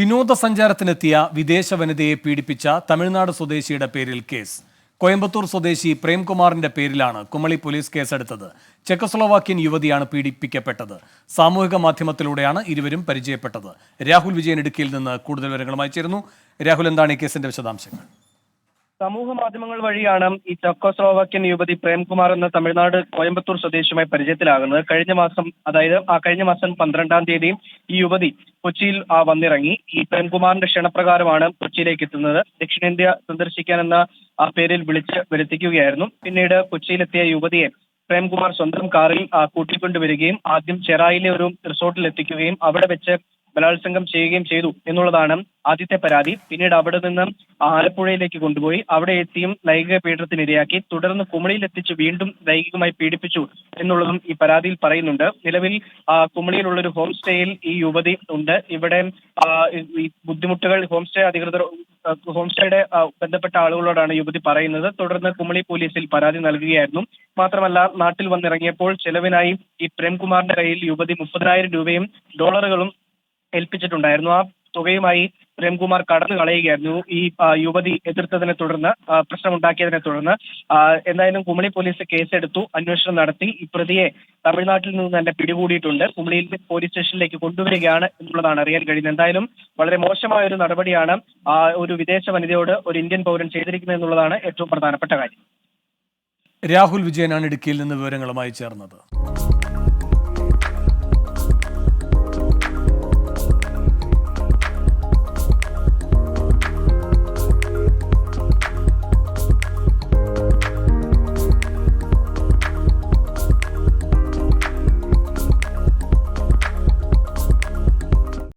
വിനോദസഞ്ചാരത്തിനെത്തിയ വിദേശ വനിതയെ പീഡിപ്പിച്ച തമിഴ്നാട് സ്വദേശിയുടെ പേരിൽ കേസ്. കോയമ്പത്തൂർ സ്വദേശി പ്രേംകുമാറിന്റെ പേരിലാണ് കുമളി പോലീസ് കേസെടുത്തത്. ചെക്കോസ്ലോവാക്യൻ യുവതിയാണ് പീഡിപ്പിക്കപ്പെട്ടത്. സാമൂഹിക മാധ്യമത്തിലൂടെയാണ് ഇരുവരും പരിചയപ്പെട്ടത്. രാഹുൽ വിജയൻ ഇടുക്കിയിൽ നിന്ന് കൂടുതൽ വിവരങ്ങളുമായി ചേരുന്നു. രാഹുൽ, എന്താണ് ഈ കേസിന്റെ വിശദാംശങ്ങൾ? സമൂഹ മാധ്യമങ്ങൾ വഴിയാണ് ഈ ചെക്കോസ്ലോവാക്യൻ യുവതി പ്രേംകുമാർ എന്ന തമിഴ്നാട് കോയമ്പത്തൂർ സ്വദേശിയുമായി പരിചയത്തിലാകുന്നത്. കഴിഞ്ഞ മാസം 12-ാം തീയതി ഈ യുവതി കൊച്ചിയിൽ വന്നിറങ്ങി. ഈ പ്രേംകുമാറിന്റെ ക്ഷണപ്രകാരമാണ് കൊച്ചിയിലേക്ക് എത്തുന്നത്. ദക്ഷിണേന്ത്യ സന്ദർശിക്കാനെന്ന പേരിൽ വിളിച്ച് വരുത്തിക്കുകയായിരുന്നു. പിന്നീട് കൊച്ചിയിലെത്തിയ യുവതിയെ പ്രേംകുമാർ സ്വന്തം കാറിൽ കൂട്ടിക്കൊണ്ടുവരികയും ആദ്യം ചെറായിലെ ഒരു റിസോർട്ടിൽ എത്തിക്കുകയും അവിടെ വെച്ച് ബലാത്സംഗം ചെയ്യുകയും ചെയ്തു എന്നുള്ളതാണ് ആദ്യത്തെ പരാതി. പിന്നീട് അവിടെ നിന്ന് ആലപ്പുഴയിലേക്ക് കൊണ്ടുപോയി അവിടെ എത്തിയും ലൈംഗിക പീഡനത്തിനിരയാക്കി. തുടർന്ന് കുമളിയിൽ എത്തിച്ച് വീണ്ടും ലൈംഗികമായി പീഡിപ്പിച്ചു എന്നുള്ളതും ഈ പരാതിയിൽ പറയുന്നുണ്ട്. നിലവിൽ കുമളിയിലുള്ള ഒരു ഹോം സ്റ്റേയിൽ ഈ യുവതി ഉണ്ട്. ഇവിടെ ഈ ബുദ്ധിമുട്ടുകൾ ഹോം സ്റ്റേയുടെ ബന്ധപ്പെട്ട ആളുകളോടാണ് യുവതി പറയുന്നത്. തുടർന്ന് കുമളി പോലീസിൽ പരാതി നൽകുകയായിരുന്നു. മാത്രമല്ല, നാട്ടിൽ വന്നിറങ്ങിയപ്പോൾ ചെലവിനായി ഈ പ്രേംകുമാറിന്റെ കയ്യിൽ യുവതി 30,000 രൂപയും ഡോളറുകളും ഏൽപ്പിച്ചിട്ടുണ്ടായിരുന്നു. ആ തുകയുമായി പ്രേംകുമാർ കടന്നു കളയുകയായിരുന്നു. ഈ യുവതി എതിർത്തതിനെ തുടർന്ന്, പ്രശ്നമുണ്ടാക്കിയതിനെ തുടർന്ന് എന്തായാലും കുമളി പോലീസ് കേസെടുത്തു, അന്വേഷണം നടത്തി. ഈ പ്രതിയെ തമിഴ്നാട്ടിൽ നിന്ന് തന്നെ പിടികൂടിയിട്ടുണ്ട്. കുമളിയിൽ പോലീസ് സ്റ്റേഷനിലേക്ക് കൊണ്ടുവരികയാണ് എന്നുള്ളതാണ് അറിയാൻ കഴിയുന്നത്. എന്തായാലും വളരെ മോശമായ ഒരു നടപടിയാണ് ഒരു വിദേശ വനിതയോട് ഒരു ഇന്ത്യൻ പൗരൻ ചെയ്തിരിക്കുന്നത് എന്നുള്ളതാണ് ഏറ്റവും പ്രധാനപ്പെട്ട കാര്യം. രാഹുൽ വിജയനാണ് ഇടുക്കിയിൽ നിന്ന് വിവരങ്ങളുമായി ചേർന്നത്.